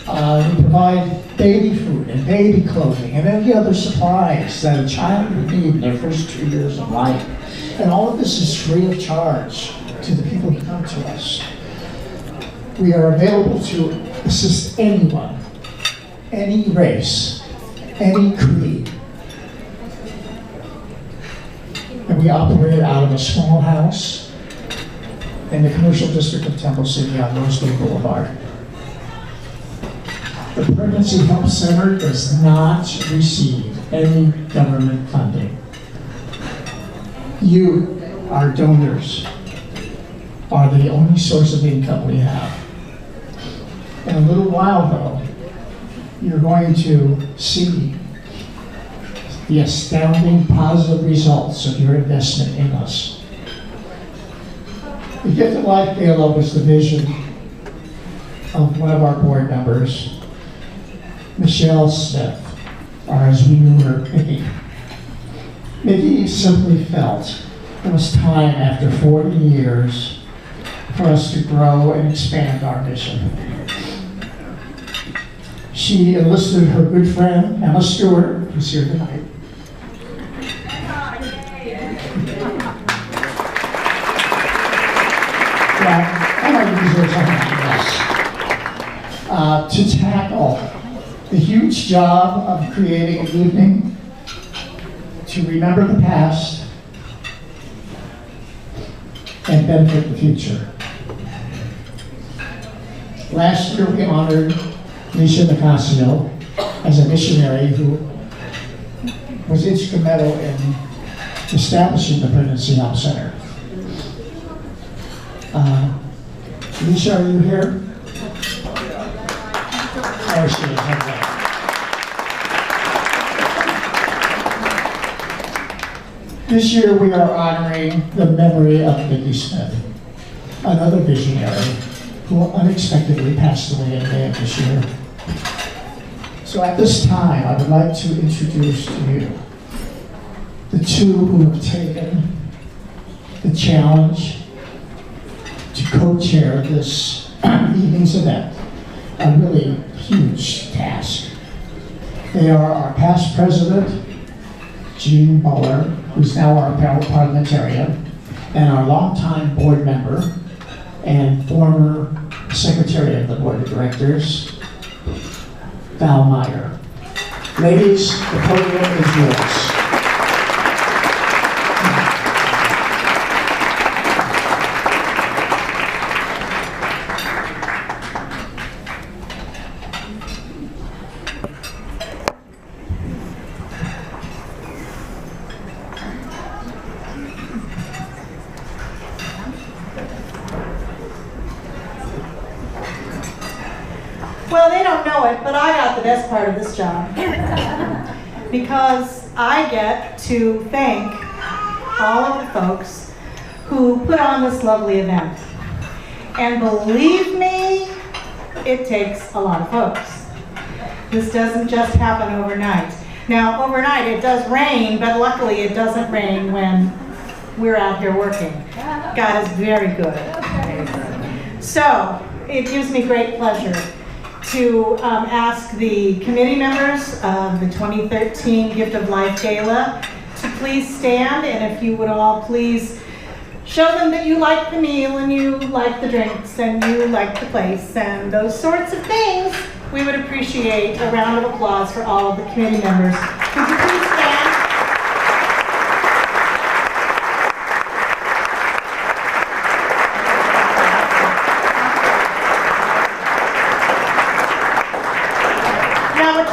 We provide baby food and baby clothing and any other supplies that a child would need in their first 2 years of life. And all of this is free of charge to the people who come to us. We are available to assist anyone, any race, any creed. And we operate out of a small house in the commercial district of Temple City on Rosedale Boulevard. The Prenancy Help Center does not receive any government funding. You, our donors, are the only source of income we have. In a little while, though, you're going to see the astounding positive results of your investment in us. The Gift of Life Gala was the vision of one of our board members, Michele Smith, or as we knew her, Mickey. Mickey simply felt it was time after 40 years for us to grow and expand our mission. She enlisted her good friend, Emma Stewart, who's here tonight. To tackle the huge job of creating an evening to remember the past and benefit the future. Last year we honored Michele as a missionary who was instrumental in establishing the Pregnancy Help Center. Alicia, are you here? There she is. Okay. This year we are honoring the memory of Mickey Smith, another visionary who unexpectedly passed away in May of this year. So at this time, I would like to introduce to you the two who have taken the challenge to co-chair this evening's event, a really huge task. They are our past president, Jean Buller, who's now our parliamentarian, and our longtime board member and former secretary of the board of directors, Val Meyer. Ladies, the podium is yours. Well, they don't know it, but I got the best part of this job because I get to thank all of the folks who put on this lovely event. And believe me, it takes a lot of folks. This doesn't just happen overnight. Now, overnight it does rain, but luckily it doesn't rain when we're out here working. God is very good. So, it gives me great pleasure to ask the committee members of the 2013 Gift of Life Gala to please stand, and if you would all please show them that you like the meal and you like the drinks and you like the place and those sorts of things. We would appreciate a round of applause for all of the committee members. Would you please stand?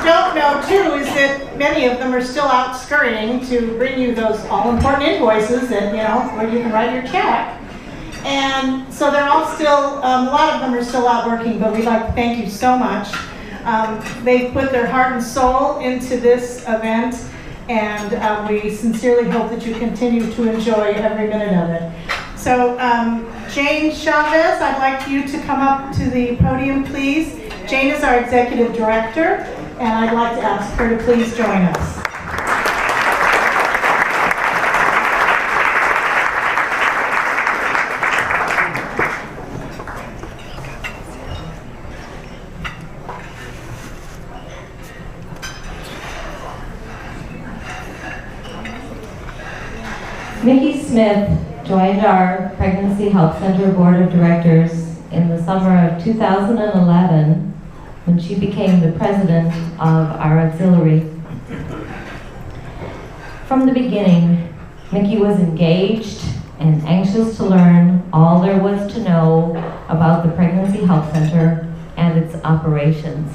Don't know too is that many of them are still out scurrying to bring you those all-important invoices that, you know, where you can write your check. And so they're all still, a lot of them are still out working, but we'd like to thank you so much. They've put their heart and soul into this event, and we sincerely hope that you continue to enjoy every minute of it. So Jane Chavez, I'd like you to come up to the podium, please. Jane is our executive director, and I'd like to ask her to please join us. Mickey Smith joined our Pregnancy Help Center Board of Directors in the summer of 2011 when she became the president of our auxiliary. From the beginning, Mickey was engaged and anxious to learn all there was to know about the Pregnancy Help Center and its operations.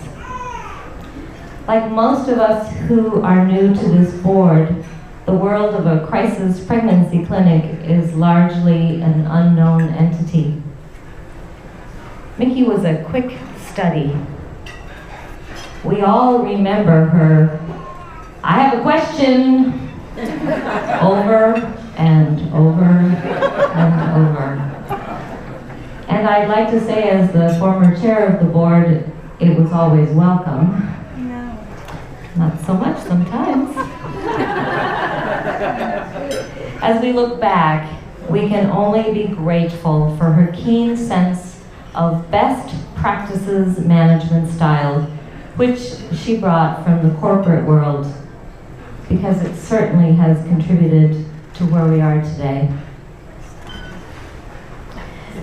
Like most of us who are new to this board, the world of a crisis pregnancy clinic is largely an unknown entity. Mickey was a quick study. We all remember her, "I have a question," over and over and over. And I'd like to say, as the former chair of the board, it was always welcome. No. Not so much sometimes. As we look back, we can only be grateful for her keen sense of best practices management style, which she brought from the corporate world, because it certainly has contributed to where we are today.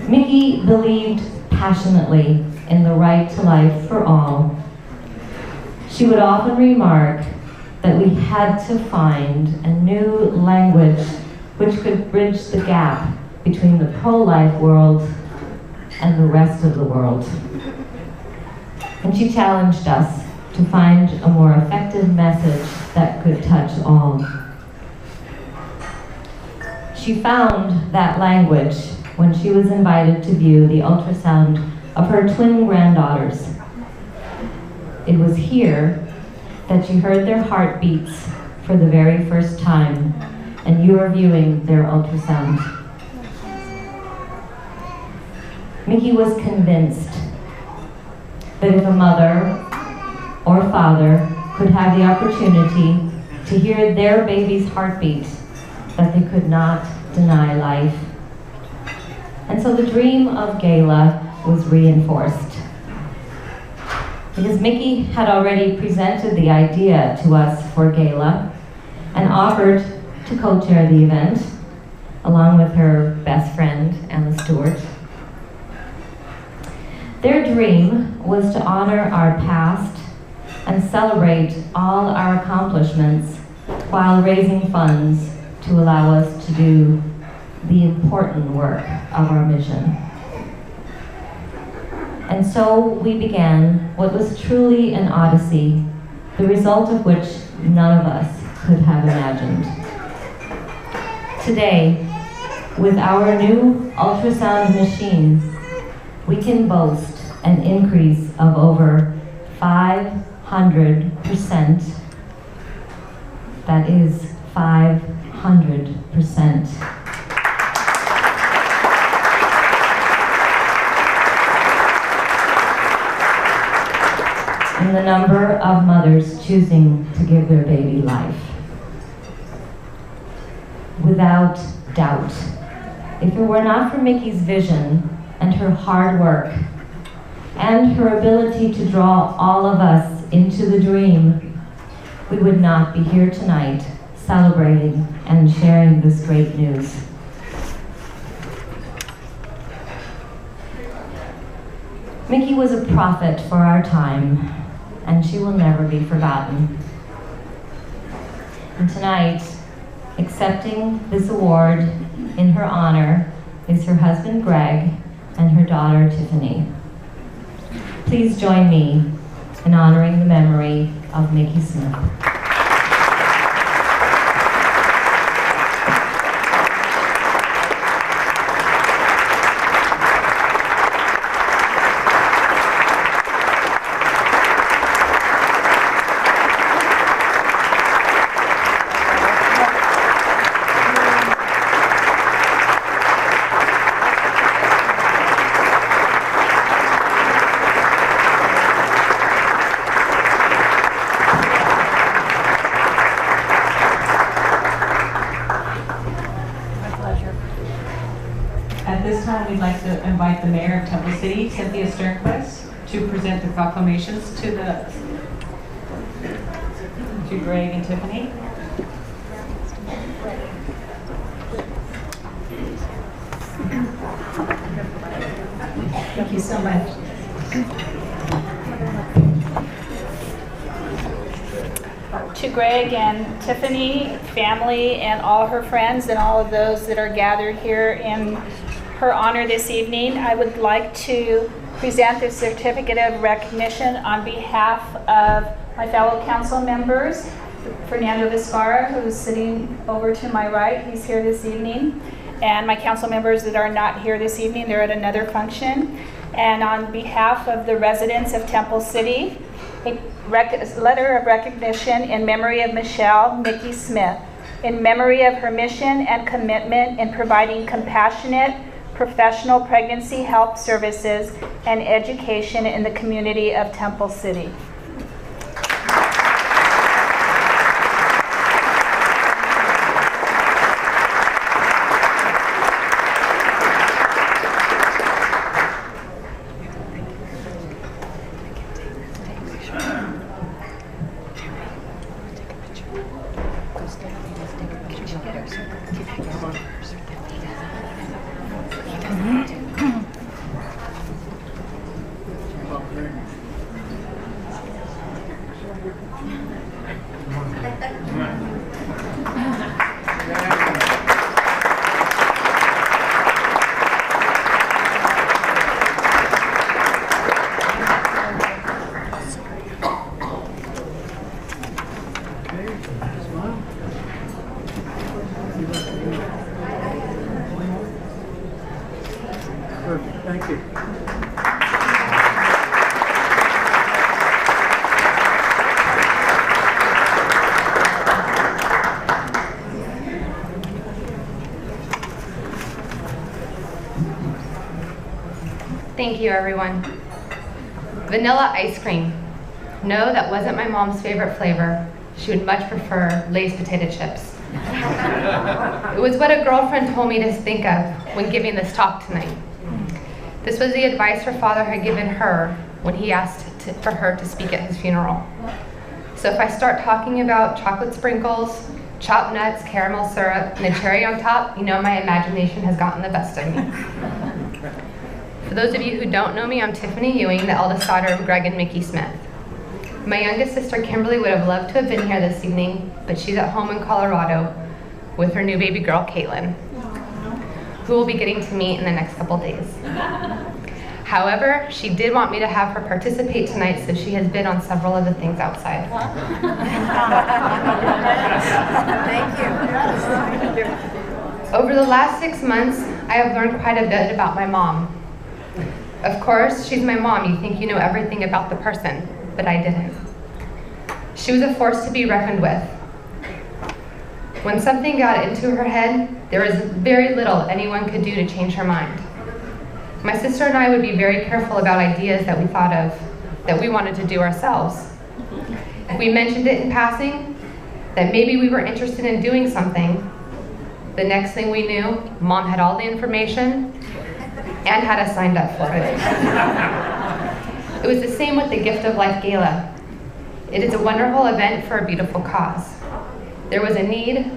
Mickey believed passionately in the right to life for all. She would often remark that we had to find a new language which could bridge the gap between the pro-life world and the rest of the world. And she challenged us to find a more effective message that could touch all. She found that language when she was invited to view the ultrasound of her twin granddaughters. It was here that she heard their heartbeats for the very first time, and you are viewing their ultrasound. Mickey was convinced that if a mother or father could have the opportunity to hear their baby's heartbeat, that they could not deny life. And so the dream of Gala was reinforced. Because Mickey had already presented the idea to us for Gala and offered to co-chair the event, along with her best friend, Anna Stewart. Their dream was to honor our past and celebrate all our accomplishments while raising funds to allow us to do the important work of our mission. And so we began what was truly an odyssey, the result of which none of us could have imagined. Today, with our new ultrasound machine, we can boast an increase of over 500%. That is 500%. In the number of mothers choosing to give their baby life. Without doubt, if it were not for Mickey's vision and her hard work and her ability to draw all of us into the dream, we would not be here tonight celebrating and sharing this great news. Mickey was a prophet for our time, and she will never be forgotten. And tonight, accepting this award in her honor is her husband Greg and her daughter Tiffany. Please join me in honoring the memory of Mickey Smith. We'd like to invite the Mayor of Temple City, Cynthia Sternquist, to present the proclamations to Greg and Tiffany. Thank you so much. To Greg and Tiffany, family, and all her friends, and all of those that are gathered here in her honor this evening, I would like to present the certificate of recognition on behalf of my fellow council members. Fernando Vizcarra, who's sitting over to my right, he's here this evening. And my council members that are not here this evening, they're at another function. And on behalf of the residents of Temple City, a letter of recognition in memory of Michele Mickey Smith, in memory of her mission and commitment in providing compassionate, professional pregnancy health services and education in the community of Temple City. Perfect, thank you. Thank you, everyone. Vanilla ice cream. No, that wasn't my mom's favorite flavor. She would much prefer Lay's potato chips. It was what a girlfriend told me to think of when giving this talk tonight. This was the advice her father had given her when he asked for her to speak at his funeral. So if I start talking about chocolate sprinkles, chopped nuts, caramel syrup, and a cherry on top, you know my imagination has gotten the best of me. For those of you who don't know me, I'm Tiffany Ewing, the eldest daughter of Greg and Mickey Smith. My youngest sister, Kimberly, would have loved to have been here this evening, but she's at home in Colorado with her new baby girl, Caitlin, who we'll be getting to meet in the next couple days. However, she did want me to have her participate tonight, so she has been on several of the things outside. Thank you. Over the last 6 months, I have learned quite a bit about my mom. Of course, she's my mom. You think you know everything about the person, but I didn't. She was a force to be reckoned with. When something got into her head, there was very little anyone could do to change her mind. My sister and I would be very careful about ideas that we thought of, that we wanted to do ourselves. If we mentioned it in passing, that maybe we were interested in doing something, the next thing we knew, Mom had all the information and had us signed up for it. It was the same with the Gift of Life Gala. It is a wonderful event for a beautiful cause. There was a need,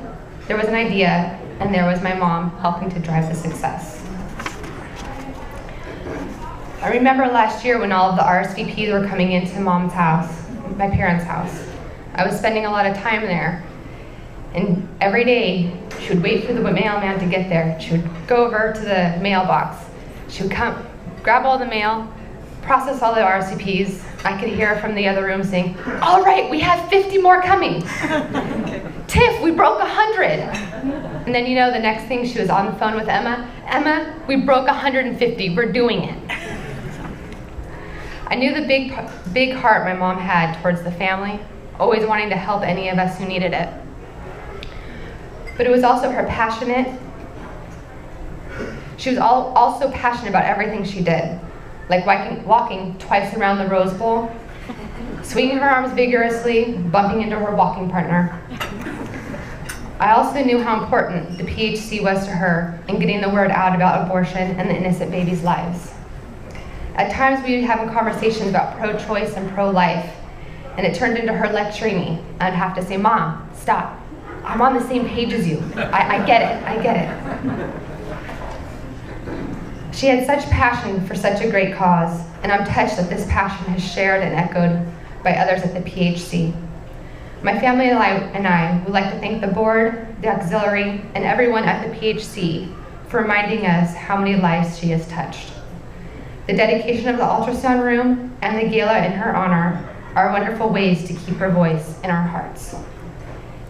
there was an idea, and there was my mom helping to drive the success. I remember last year when all of the RSVPs were coming into Mom's house, my parents' house. I was spending a lot of time there. And every day, she would wait for the mailman to get there. She would go over to the mailbox. She would come, grab all the mail, process all the RSVPs. I could hear her from the other room saying, "All right, we have 50 more coming." "Tiff, we broke 100. And then, you know, the next thing she was on the phone with Emma. "Emma, we broke 150, we're doing it." I knew the big heart my mom had towards the family, always wanting to help any of us who needed it. But it was also her passionate. She was also passionate about everything she did, like walking twice around the Rose Bowl, swinging her arms vigorously, bumping into her walking partner. I also knew how important the PHC was to her in getting the word out about abortion and the innocent babies' lives. At times we would have conversations about pro-choice and pro-life, and it turned into her lecturing me. I'd have to say, "Mom, stop. I'm on the same page as you. I get it, I get it." She had such passion for such a great cause, and I'm touched that this passion is shared and echoed by others at the PHC. My family and I would like to thank the board, the auxiliary, and everyone at the PHC for reminding us how many lives she has touched. The dedication of the ultrasound room and the gala in her honor are wonderful ways to keep her voice in our hearts.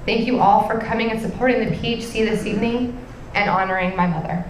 Thank you all for coming and supporting the PHC this evening and honoring my mother.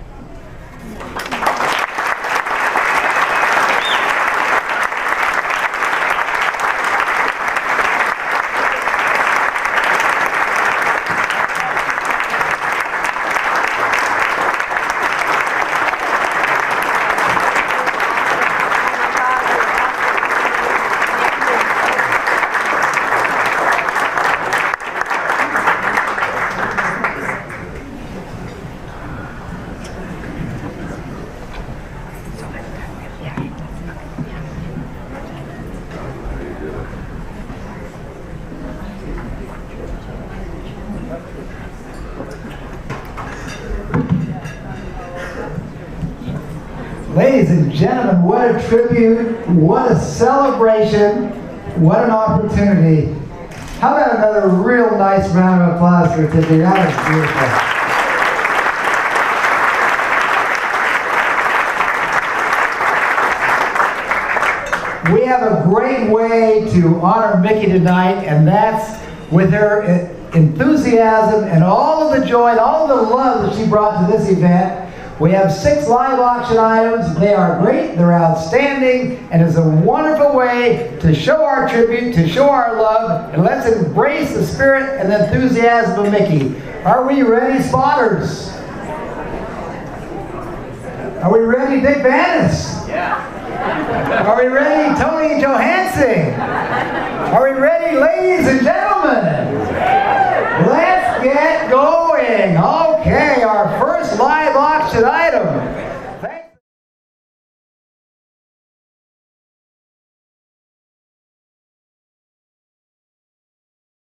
Ladies and gentlemen, what a tribute, what a celebration, what an opportunity. How about another real nice round of applause for Tiffany? That was beautiful. We have a great way to honor Mickey tonight, and that's with her enthusiasm and all of the joy and all of the love that she brought to this event. We have 6 live auction items. They are great, they're outstanding, and it's a wonderful way to show our tribute, to show our love, and let's embrace the spirit and the enthusiasm of Mickey. Are we ready, spotters? Are we ready, Dick Vanis? Yeah. Are we ready, Tony Johansson? Are we ready, ladies and gentlemen? Let's get going. Okay, our first live auction item